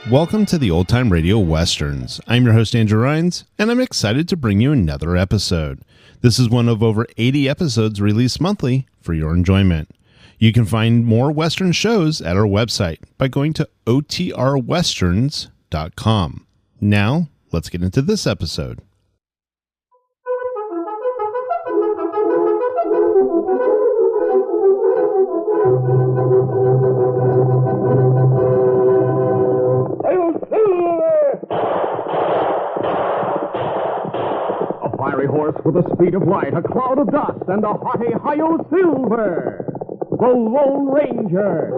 Welcome to the Old Time Radio Westerns. I'm your host, Andrew Rhynes, and I'm excited to bring you another episode. This is one of over 80 episodes released monthly for your enjoyment. You can find more Western shows at our website by going to OTRwesterns.com. Now, let's get into this episode. Horse with the speed of light, a cloud of dust, and a hearty hi-yo silver, the Lone Ranger.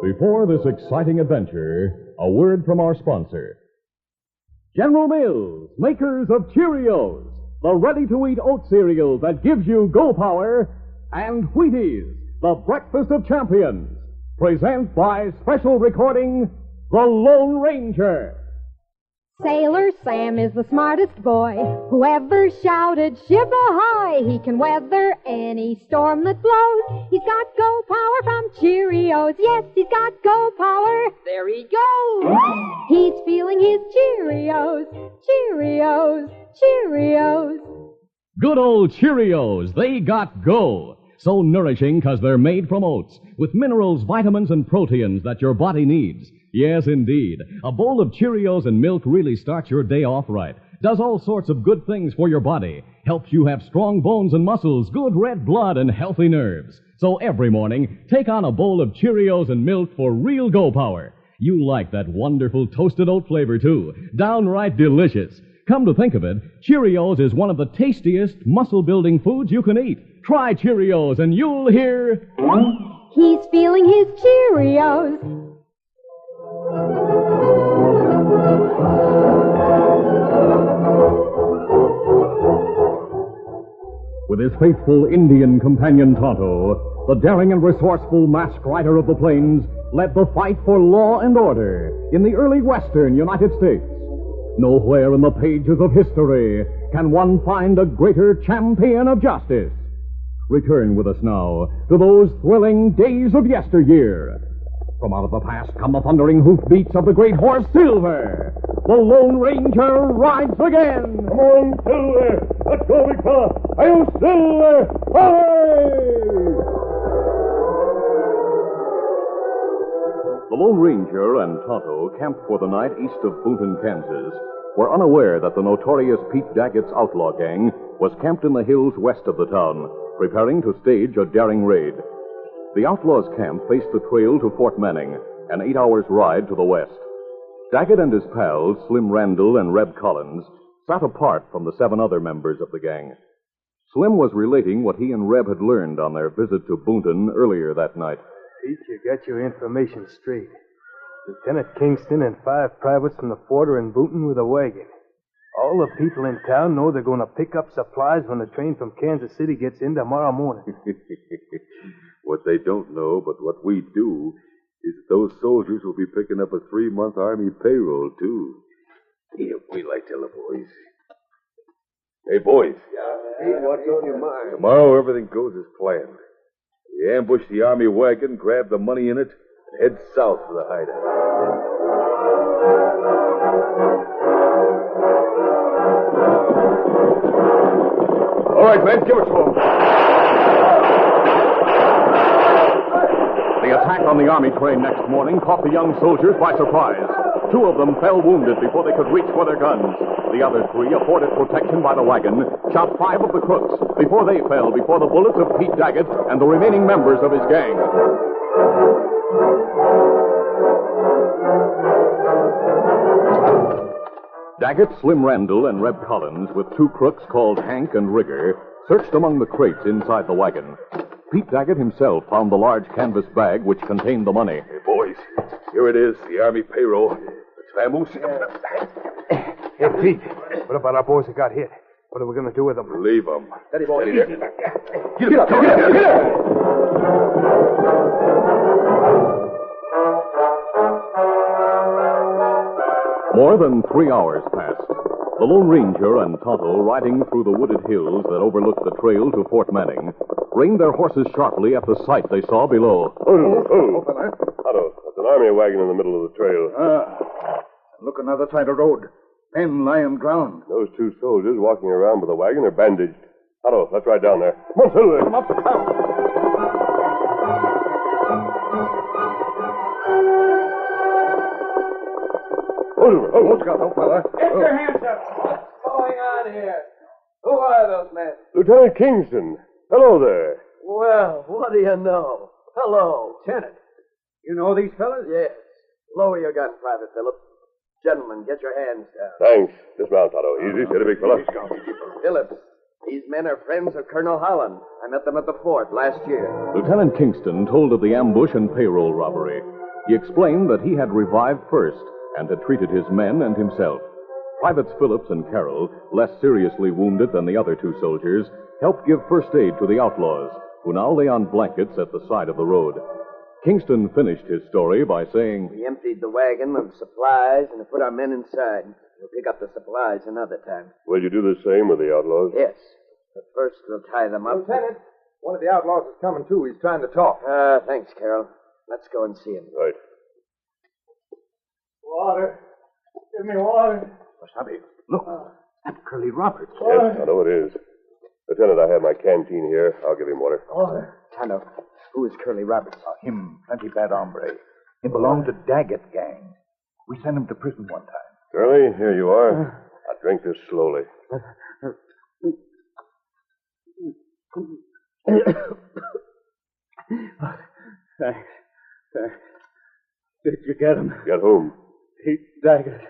Before this exciting adventure, a word from our sponsor. General Mills, makers of Cheerios, the ready-to-eat oat cereal that gives you go power, and Wheaties, the breakfast of champions, present by special recording, The Lone Ranger. Sailor Sam is the smartest boy who ever shouted ship-a-hi. He can weather any storm that blows. He's got go power from Cheerios. Yes, he's got go power. There he goes. He's feeling his Cheerios. Cheerios. Cheerios. Good old Cheerios. They got go. So nourishing because they're made from oats, with minerals, vitamins, and proteins that your body needs. Yes, indeed. A bowl of Cheerios and milk really starts your day off right. Does all sorts of good things for your body. Helps you have strong bones and muscles, good red blood, and healthy nerves. So every morning, take on a bowl of Cheerios and milk for real go power. You like that wonderful toasted oat flavor, too. Downright delicious. Come to think of it, Cheerios is one of the tastiest muscle-building foods you can eat. Try Cheerios and you'll hear... He's feeling his Cheerios. With his faithful Indian companion Tonto, the daring and resourceful masked rider of the plains led the fight for law and order in the early western United States. Nowhere in the pages of history can one find a greater champion of justice. Return with us now to those thrilling days of yesteryear. From out of the past come the thundering hoofbeats of the great horse Silver. The Lone Ranger rides again. Come on, Silver. Let's go, big fella. Hail, Silver. Hooray! The Lone Ranger and Tonto, camped for the night east of Boonton, Kansas, were unaware that the notorious Pete Daggett's outlaw gang was camped in the hills west of the town, preparing to stage a daring raid. The outlaws' camp faced the trail to Fort Manning, an 8 hours' ride to the west. Daggett and his pals, Slim Randall and Reb Collins, sat apart from the 7 other members of the gang. Slim was relating what he and Reb had learned on their visit to Boonton earlier that night. Pete, you got your information straight. Lieutenant Kingston and 5 privates from the fort are in Boonton with a wagon. All the people in town know they're going to pick up supplies when the train from Kansas City gets in tomorrow morning. What they don't know, but what we do, is that those soldiers will be picking up a 3-month Army payroll, too. Yeah, wait till I tell the boys. Hey, boys. Hey, what's on your mind? Tomorrow, everything goes as planned. We ambush the Army wagon, grab the money in it, and head south for the hideout. All right, men, give it to them. The attack on the Army train next morning caught the young soldiers by surprise. 2 of them fell wounded before they could reach for their guns. The other 3, afforded protection by the wagon, shot 5 of the crooks before they fell before the bullets of Pete Daggett and the remaining members of his gang. Daggett, Slim Randall, and Reb Collins, with 2 crooks called Hank and Rigger, searched among the crates inside the wagon. Pete Daggett himself found the large canvas bag which contained the money. Hey, boys, here it is, the Army payroll. Let's vamoose. Hey, Pete, what about our boys that got hit? What are we going to do with them? Leave them. Steady, boy. Get up. More than 3 hours passed. The Lone Ranger and Tonto, riding through the wooded hills that overlooked the trail to Fort Manning, reined their horses sharply at the sight they saw below. Tonto, that's an army wagon in the middle of the trail. Look on the other side of the road. Men lying drowned. Those two soldiers walking around with the wagon are bandaged. Tonto, let's ride down there. Come on, Silver. Come up. Get your hands up. What's going on here? Who are those men? Lieutenant Kingston. Hello there. Well, what do you know? Hello. Lieutenant. You know these fellas? Yes. Lower your gun, Private Phillips. Gentlemen, get your hands down. Thanks. Dismount, Tonto. Easy, steady, big fella. Phillips, these men are friends of Colonel Holland. I met them at the fort last year. Lieutenant Kingston told of the ambush and payroll robbery. He explained that he had revived first and had treated his men and himself. Privates Phillips and Carroll, less seriously wounded than the other two soldiers, helped give first aid to the outlaws, who now lay on blankets at the side of the road. Kingston finished his story by saying, We emptied the wagon of supplies and put our men inside. We'll pick up the supplies another time. Will you do the same with the outlaws? Yes. But first we'll tie them up. Lieutenant, one of the outlaws is coming, too. He's trying to talk. Thanks, Carroll. Let's go and see him. Right. Water. Give me water. Wasabi, look. That's Curly Roberts. Yes, Tonto, it is. Lieutenant, I have my canteen here. I'll give him water. Water. Tonto, who is Curly Roberts? Him, plenty bad hombre. He belonged to Daggett gang. We sent him to prison one time. Curly, here you are. I'll drink this slowly. Thanks. Did you get him? Get whom? Pete Daggett.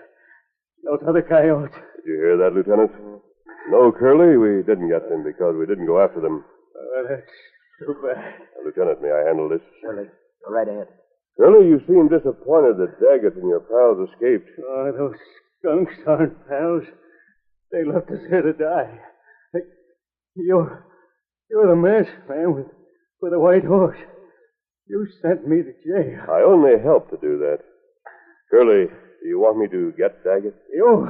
Those other coyotes. Did you hear that, Lieutenant? No, Curly, we didn't get them because we didn't go after them. That's too bad. Lieutenant, may I handle this? Curly, go right ahead. Curly, you seem disappointed that Daggett and your pals escaped. Oh, those skunks aren't pals. They left us here to die. You're the masked man with a white horse. You sent me to jail. I only helped to do that. Curly, do you want me to get Daggett? You...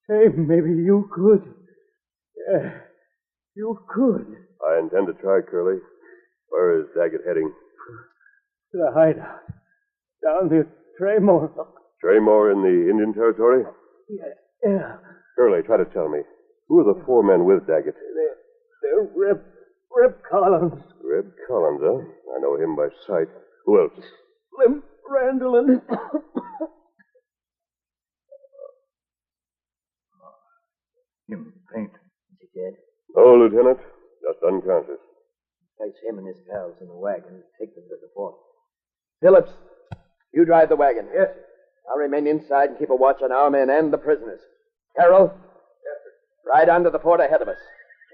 Hey, maybe you could. Yeah, you could. I intend to try, Curly. Where is Daggett heading? To the hideout. Down near Traymore. Traymore in the Indian Territory? Yeah. Curly, try to tell me. Who are the four men with Daggett? They're Rip Collins. Reb Collins, huh? I know him by sight. Who else? Slim Randall and... Him faint. Is he dead? No, Lieutenant. Just unconscious. Place him and his pals in the wagon and take them to the fort. Phillips, you drive the wagon. Yes, sir. I'll remain inside and keep a watch on our men and the prisoners. Carroll? Yes, sir. Ride on to the fort ahead of us.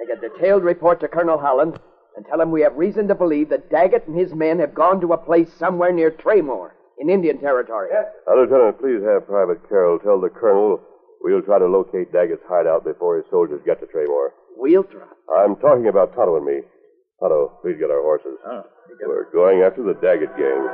Take a detailed report to Colonel Holland and tell him we have reason to believe that Daggett and his men have gone to a place somewhere near Traymore in Indian Territory. Yes, sir. Lieutenant, please have Private Carroll tell the Colonel we'll try to locate Daggett's hideout before his soldiers get to Traymore. We'll try. I'm talking about Tonto and me. Tonto, please get our horses. We're going after the Daggett gang.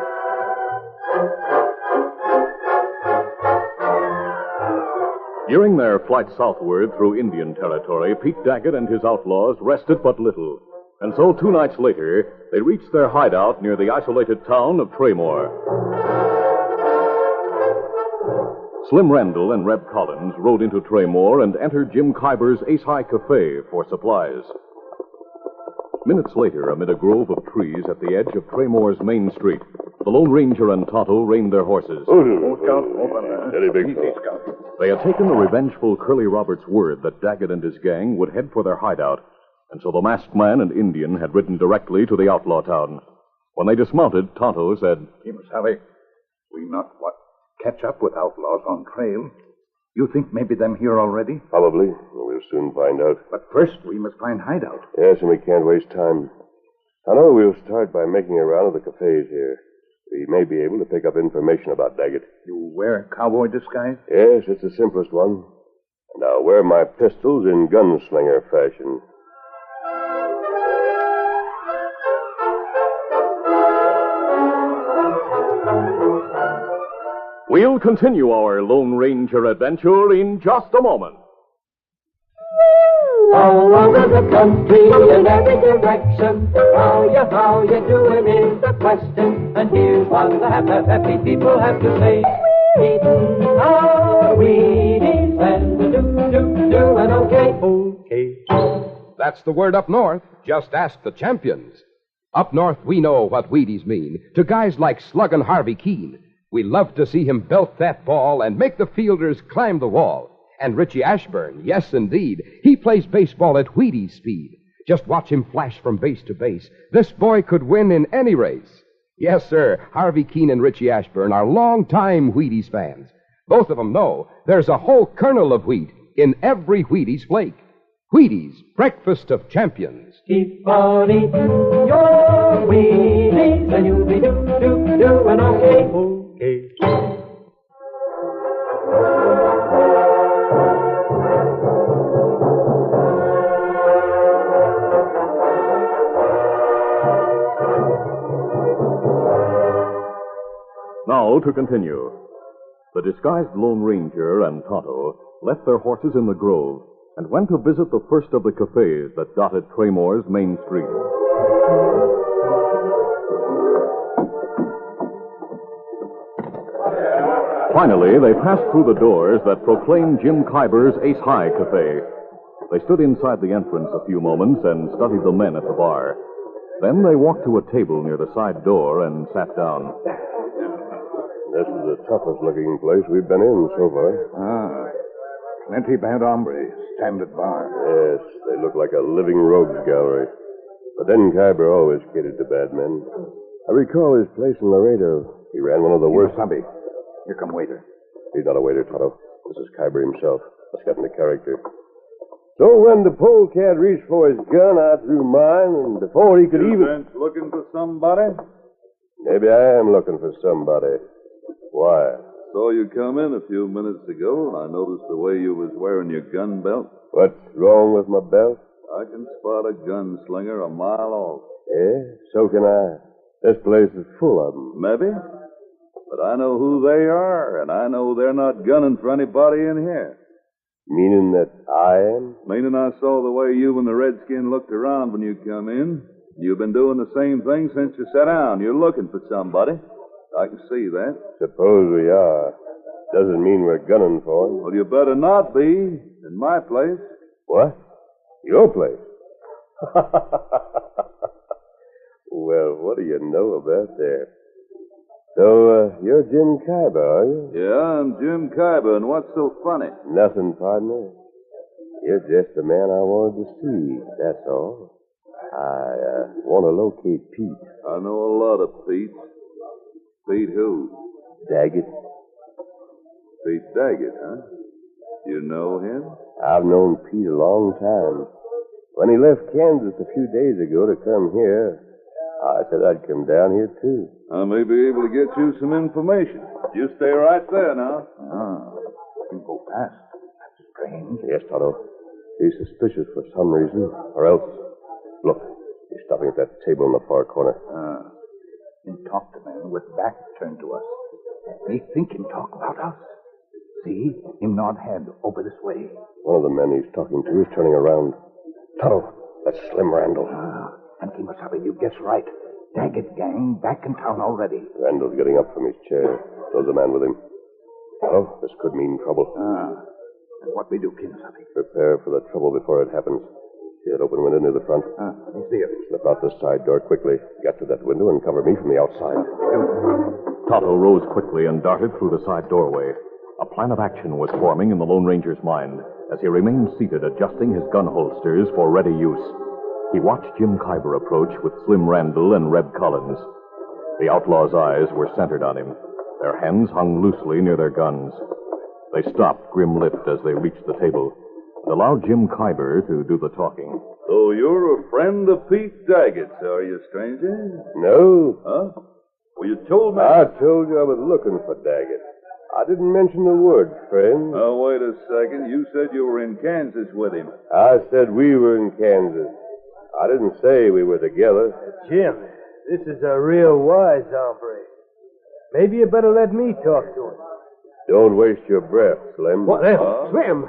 During their flight southward through Indian Territory, Pete Daggett and his outlaws rested but little. And so 2 nights later, they reached their hideout near the isolated town of Traymore. Slim Randall and Reb Collins rode into Traymore and entered Jim Kyber's Ace High Cafe for supplies. Minutes later, amid a grove of trees at the edge of Traymore's main street, the Lone Ranger and Tonto reined their horses. Steady, big fella. They had taken the revengeful Curly Roberts' word that Daggett and his gang would head for their hideout, and so the masked man and Indian had ridden directly to the outlaw town. When they dismounted, Tonto said, Sally, we not catch up with outlaws on trail. You think maybe them here already? Probably. We'll soon find out. But first we must find hideout. Yes, and we can't waste time. I know we'll start by making a round of the cafes here. We may be able to pick up information about Daggett. You wear cowboy disguise? Yes, it's the simplest one. And I'll wear my pistols in gunslinger fashion. We'll continue our Lone Ranger adventure in just a moment. All over the country, in every direction, how you doing is the question. And here's what the happy people have to say. Eatin' our Wheaties and doing okay. That's the word up north. Just ask the champions. Up north, we know what Wheaties mean. To guys like Sluggin' Harvey Keene, we love to see him belt that ball and make the fielders climb the wall. And Richie Ashburn, yes, indeed, he plays baseball at Wheaties speed. Just watch him flash from base to base. This boy could win in any race. Yes, sir, Harvey Keene and Richie Ashburn are longtime Wheaties fans. Both of them know there's a whole kernel of wheat in every Wheaties flake. Wheaties, breakfast of champions. Keep on eating your Wheaties and you'll be doing okay. Now to continue. The disguised Lone Ranger and Tonto left their horses in the grove and went to visit the first of the cafes that dotted Traymore's main street. Finally, they passed through the doors that proclaimed Jim Khyber's Ace High Cafe. They stood inside the entrance a few moments and studied the men at the bar. Then they walked to a table near the side door and sat down. This is the toughest-looking place we've been in so far. Plenty bad hombres stand at bar. Yes, they look like a living rogues gallery. But then Khyber always catered to bad men. I recall his place in Laredo. He ran one of the worst... Sabi. Here come waiter. He's not a waiter, Tonto. This is Khyber himself. Let's get into character. So when the polecat reached for his gun, I threw mine, and before he could even... looking for somebody? Maybe I am looking for somebody. Why? Saw you come in a few minutes ago, and I noticed the way you was wearing your gun belt. What's wrong with my belt? I can spot a gunslinger a mile off. Yeah, so can I. This place is full of them. Maybe. But I know who they are, and I know they're not gunning for anybody in here. Meaning that I am? Meaning I saw the way you and the redskin looked around when you come in. You've been doing the same thing since you sat down. You're looking for somebody. I can see that. Suppose we are. Doesn't mean we're gunning for him. Well, you better not be. In my place. What? Your place? Well, what do you know about that? So, you're Jim Khyber, are you? Yeah, I'm Jim Khyber, and what's so funny? Nothing, partner. You're just the man I wanted to see, that's all. I want to locate Pete. I know a lot of Pete's. Pete who? Daggett. Pete Daggett, huh? You know him? I've known Pete a long time. When he left Kansas a few days ago to come here, I said I'd come down here, too. I may be able to get you some information. You stay right there now. You go past. That's strange. Yes, Tonto. He's suspicious for some reason, or else... Look, he's stopping at that table in the far corner. Him talk to men with back turned to us. They think him talk about us. See? Him nod head over this way. One of the men he's talking to is turning around. Tonto, that's Slim Randall. And Kimasabi, you guess right. Daggett gang back in town already. Randall's getting up from his chair. So's the man with him. Oh, this could mean trouble. And what we do, Kimasabi? Prepare for the trouble before it happens. See that open window near the front? I see it. Slip out the side door quickly. Get to that window and cover me from the outside. Tonto rose quickly and darted through the side doorway. A plan of action was forming in the Lone Ranger's mind as he remained seated adjusting his gun holsters for ready use. He watched Jim Khyber approach with Slim Randall and Red Collins. The outlaw's eyes were centered on him. Their hands hung loosely near their guns. They stopped, grim-lipped, as they reached the table, and allowed Jim Khyber to do the talking. So you're a friend of Pete Daggett's, are you, stranger? No. Huh? Well, you told me... I told you I was looking for Daggett. I didn't mention the word, friend. Oh, wait a second. You said you were in Kansas with him. I said we were in Kansas. I didn't say we were together. Jim, this is a real wise hombre. Maybe you better let me talk to him. Don't waste your breath, Slim. What? Slim,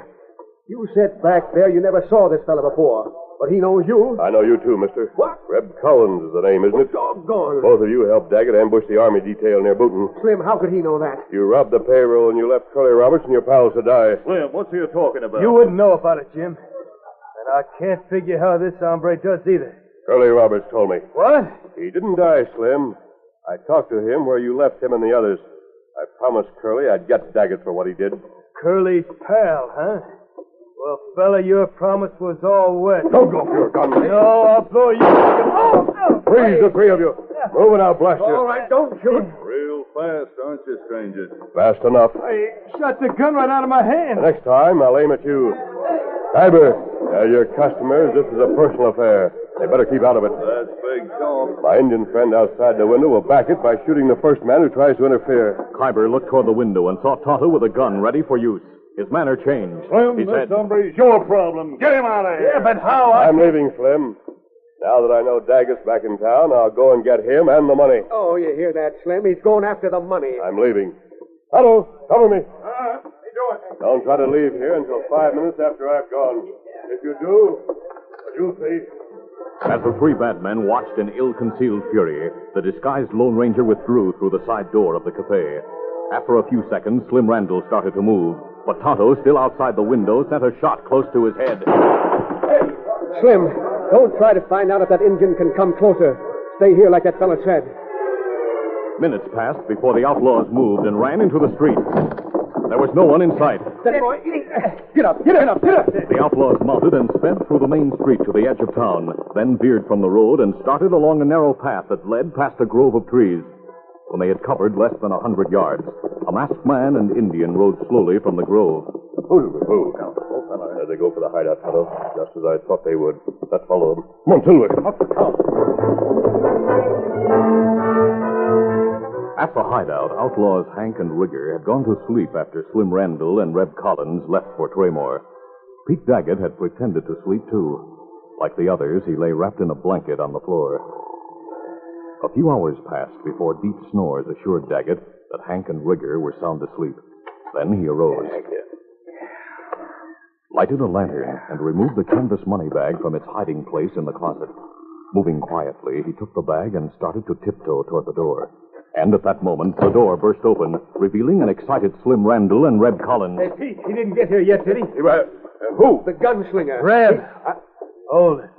you said back there you never saw this fella before, but he knows you. I know you too, mister. What? Reb Collins is the name, isn't it? Doggone. Both of you helped Daggett ambush the army detail near Booton. Slim, how could he know that? You robbed the payroll and you left Curly Roberts and your pals to die. Slim, what's he talking about? You wouldn't know about it, Jim. And I can't figure how this hombre does either. Curly Roberts told me. What? He didn't die, Slim. I talked to him where you left him and the others. I promised Curly I'd get Daggett for what he did. Curly's pal, huh? Well, fella, your promise was all wet. Don't go for your gun. No, I'll blow you. Oh! Freeze, the three of you. Move and I'll blast you. All right, don't shoot. Real fast, aren't you, stranger? Fast enough. I shot the gun right out of my hand. Next time, I'll aim at you. Kyber, they're your customers. This is a personal affair. They better keep out of it. That's big talk. My Indian friend outside the window will back it by shooting the first man who tries to interfere. Kyber looked toward the window and saw Tonto with a gun ready for use. His manner changed. Slim, He this said, hombre's your problem. Get him out of here. Yeah, but how? I'm leaving, Slim. Now that I know Daggett's back in town, I'll go and get him and the money. Oh, you hear that, Slim? He's going after the money. I'm leaving. Tonto, cover me. What are you doing? Don't try to leave here until 5 minutes after I've gone. If you do, you'll see. As the three bad men watched in ill-concealed fury, the disguised Lone Ranger withdrew through the side door of the cafe. After a few seconds, Slim Randall started to move, but Tonto, still outside the window, sent a shot close to his head. Hey, Slim, don't try to find out if that Indian can come closer. Stay here like that fella said. Minutes passed before the outlaws moved and ran into the street. There was no one in sight. That boy, get up, get up, get up. The outlaws mounted and sped through the main street to the edge of town, then veered from the road and started along a narrow path that led past a grove of trees. When they had covered less than 100 yards, a masked man and Indian rode slowly from the grove. Move. There they go for the hideout, Tonto. Just as I thought they would. Let's follow them. Come on, Silver. At the hideout, outlaws Hank and Rigger had gone to sleep after Slim Randall and Reb Collins left for Traymore. Pete Daggett had pretended to sleep, too. Like the others, he lay wrapped in a blanket on the floor. A few hours passed before deep snores assured Daggett that Hank and Rigger were sound asleep. Then he arose, lighted a lantern, and removed the canvas money bag from its hiding place in the closet. Moving quietly, he took the bag and started to tiptoe toward the door. And at that moment, the door burst open, revealing an excited Slim Randall and Reb Collins. Hey, Pete, he didn't get here yet, did he? Who? The gunslinger. Reb. Hold it.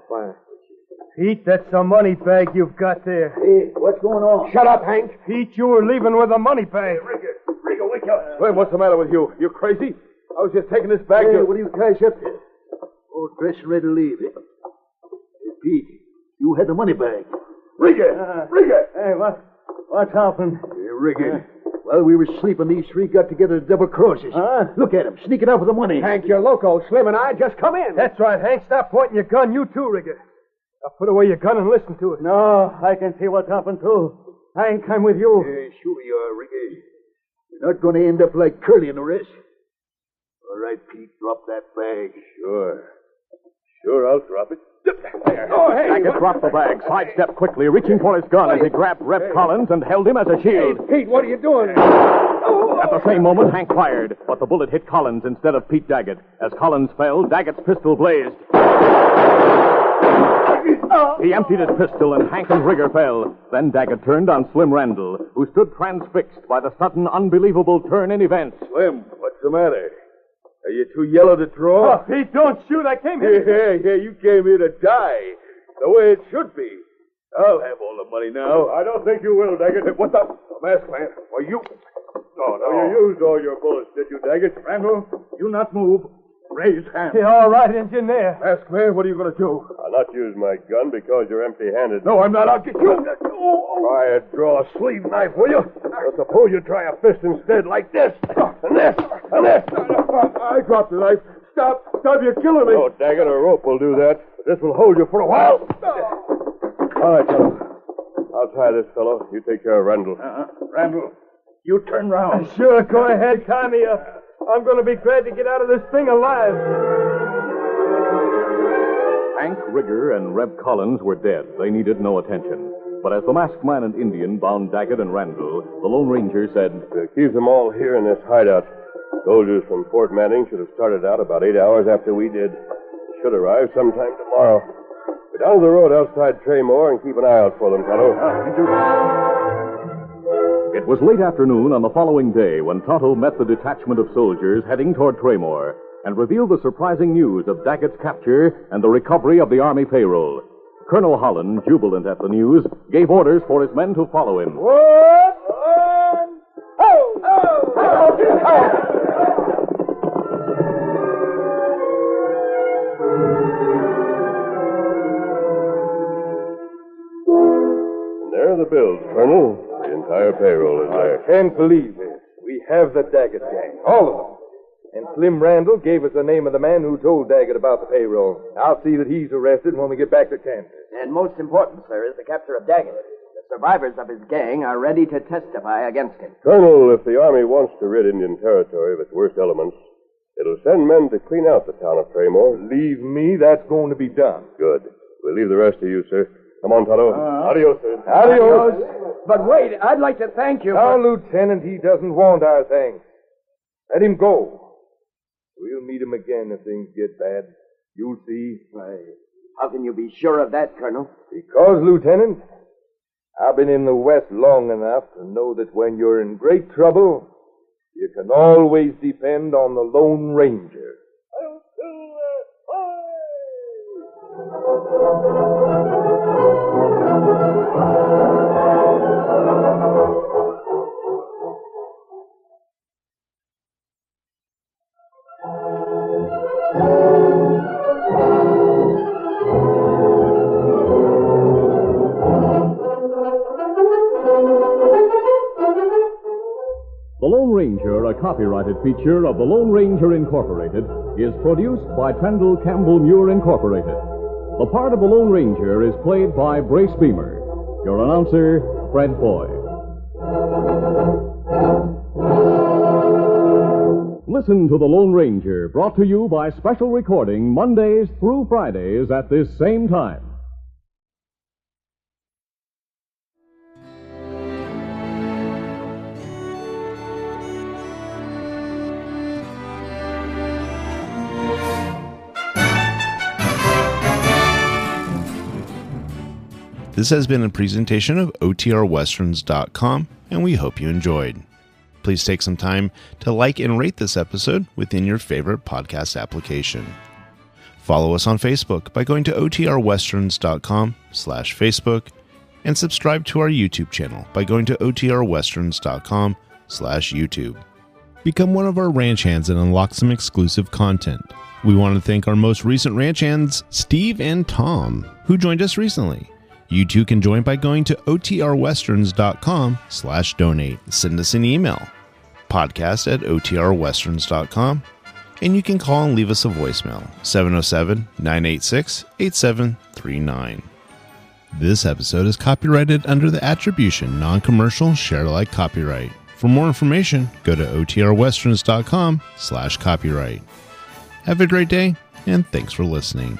Pete, that's the money bag you've got there. Hey, what's going on? Shut up, Hank. Pete, you were leaving with a money bag. Rigger, wake up. Slim, what's the matter with you? You crazy? I was just taking this bag to... What are you guys up to? All dressed and ready to leave. Hey, Pete, you had the money bag. Rigger! Rigger! Hey, what's happened? Hey, Rigger. While we were sleeping, these three got together to double cross us. Look at them, sneaking out with the money. Hank, you're loco. Slim and I just come in. That's right, Hank. Stop pointing your gun. You too, Rigger. Now put away your gun and listen to it. No, I can see what's happened, too. Hank, I'm with you. Sure you are, Rigger. You're not going to end up like Curly and the rest. All right, Pete, drop that bag. Sure, I'll drop it. Oh, hey. Daggett dropped the bag, sidestepped quickly, reaching for his gun as he grabbed Reb Collins and held him as a shield. Pete, what are you doing? At the same moment, Hank fired, but the bullet hit Collins instead of Pete Daggett. As Collins fell, Daggett's pistol blazed. He emptied his pistol, and Hank and Rigger fell. Then Daggett turned on Slim Randall, who stood transfixed by the sudden, unbelievable turn in events. Slim, what's the matter? Are you too yellow to draw? Oh, Pete, don't shoot. I came here. Yeah, you came here to die. The way it should be. I'll have all the money now. I don't think you will, Daggett. What the? Masked man. Why, you... No, you used all your bullets, did you, Daggett? Randall, you not move. Raise hand. Yeah, all right, Injun, there. Masked man, what are you going to do? I'll not use my gun because you're empty-handed. No, I'm not. I'll get you. Try to draw a sleeve knife, will you? Or suppose you try a fist instead, like this. And this. And this. I dropped the knife. Stop, you're killing me. Oh, Daggett, a rope will do that. This will hold you for a while. All right, fellow. I'll tie this fellow. You take care of Randall. Randall, you turn round. Sure, go ahead. Tie me up. I'm going to be glad to get out of this thing alive. Hank, Rigger, and Reb Collins were dead. They needed no attention. But as the masked man and Indian bound Daggett and Randall, the Lone Ranger said, Keep them all here in this hideout. Soldiers from Fort Manning should have started out about 8 hours after we did. They should arrive sometime tomorrow. Go down to the road outside Traymore and keep an eye out for them, Tonto. It was late afternoon on the following day when Tonto met the detachment of soldiers heading toward Traymore and revealed the surprising news of Daggett's capture and the recovery of the Army payroll. Colonel Holland, jubilant at the news, gave orders for his men to follow him. And there are the bills, Colonel. The entire payroll is there. I can't believe it. We have the Daggett gang, all of them. And Slim Randall gave us the name of the man who told Daggett about the payroll. I'll see that he's arrested when we get back to Kansas. And most important, sir, is the capture of Daggett. The survivors of his gang are ready to testify against him. Colonel, if the Army wants to rid Indian Territory of its worst elements, it'll send men to clean out the town of Traymore. Believe me, that's going to be done. Good. We'll leave the rest to you, sir. Come on, Tonto. Adios, sir. Adios. But wait, I'd like to thank you Now, Lieutenant, he doesn't want our thanks. Let him go. We'll meet him again if things get bad. You'll see. Why, how can you be sure of that, Colonel? Because, Lieutenant, I've been in the West long enough to know that when you're in great trouble, you can always depend on the Lone Ranger. The Lone Ranger, a copyrighted feature of the Lone Ranger Incorporated, is produced by Trendle Campbell Muir Incorporated. The part of the Lone Ranger is played by Brace Beemer. Your announcer, Fred Foy. Listen to The Lone Ranger, brought to you by special recording Mondays through Fridays at this same time. This has been a presentation of OTRWesterns.com, and we hope you enjoyed. Please take some time to like and rate this episode within your favorite podcast application. Follow us on Facebook by going to OTRWesterns.com/Facebook and subscribe to our YouTube channel by going to OTRWesterns.com/YouTube. Become one of our ranch hands and unlock some exclusive content. We want to thank our most recent ranch hands, Steve and Tom, who joined us recently. You too can join by going to OTRWesterns.com/donate. Send us an email, podcast@OTRWesterns.com, and you can call and leave us a voicemail, 707-986-8739. This episode is copyrighted under the attribution non-commercial share-alike copyright. For more information, go to OTRWesterns.com/copyright. Have a great day, and thanks for listening.